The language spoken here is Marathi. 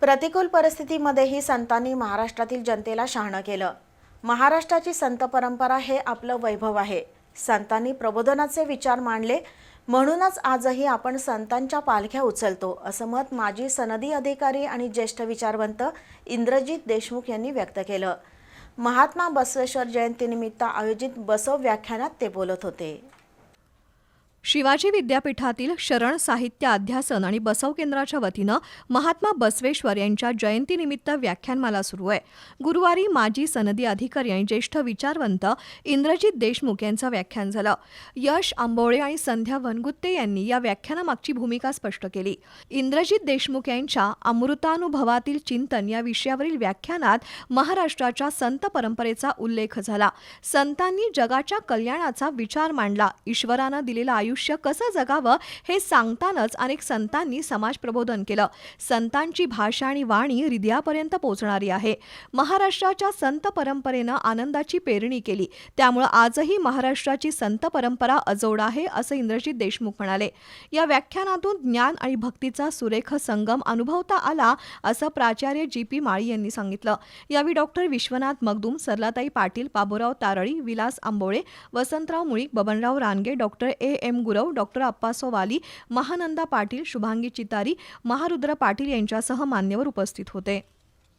प्रतिकूल परिस्थितीमध्येही संतांनी महाराष्ट्रातील जनतेला शहाणं केलं। महाराष्ट्राची संत परंपरा हे आपलं वैभव आहे। संतांनी प्रबोधनाचे विचार मांडले, म्हणूनच आजही आपण संतांच्या पालख्या उचलतो, असं मत माजी सनदी अधिकारी आणि ज्येष्ठ विचारवंत इंद्रजित देशमुख यांनी व्यक्त केलं। महात्मा बसवेश्वर जयंतीनिमित्त आयोजित बसव व्याख्यानात ते बोलत होते। शिवाजी विद्यापीठातील शरण साहित्य अध्यासन आणि बसव केंद्राच्या वतीनं महात्मा बसवेश्वर यांच्या जयंतीनिमित्त व्याख्यानमाला सुरू आहे। गुरुवारी माजी सनदी अधिकारी आणि ज्येष्ठ विचारवंत इंद्रजित देशमुख यांचं व्याख्यान झालं। यश आंबोळे आणि संध्या वनगुत्ते यांनी या व्याख्यानामागची भूमिका स्पष्ट केली। इंद्रजित देशमुख यांच्या अमृतानुभवातील चिंतन या विषयावरील व्याख्यानात महाराष्ट्राच्या संत परंपरेचा उल्लेख झाला। संतांनी जगाच्या कल्याणाचा विचार मांडला। ईश्वरानं दिलेलं आयुष्य कसं जगावं हे सांगतानाच अनेक संतांनी समाज प्रबोधन केलं। संतांची भाषा आणि वाणी हृदयापर्यंत पोहोचणारी आहे। महाराष्ट्राच्या संत परंपरेनं आनंदाची पेरणी केली, त्यामुळे आजही महाराष्ट्राची संत परंपरा अजोड आहे, असं इंद्रजित देशमुख म्हणाले। या व्याख्यानातून ज्ञान आणि भक्तीचा सुरेख संगम अनुभवता आला, असं प्राचार्य जी.पी. माळी यांनी सांगितलं। यावेळी डॉक्टर विश्वनाथ मगदूम, सरलाताई Patil, Baburao Tarali, Vilas Ambole, Vasantrao Mulik, Babanrao Range, doctor A M. Gurav, doctor Appaso Wali, Mahananda Patil, Shubhangi Chitari, Maharudra Patil यांच्यासह मान्यवर उपस्थित होते।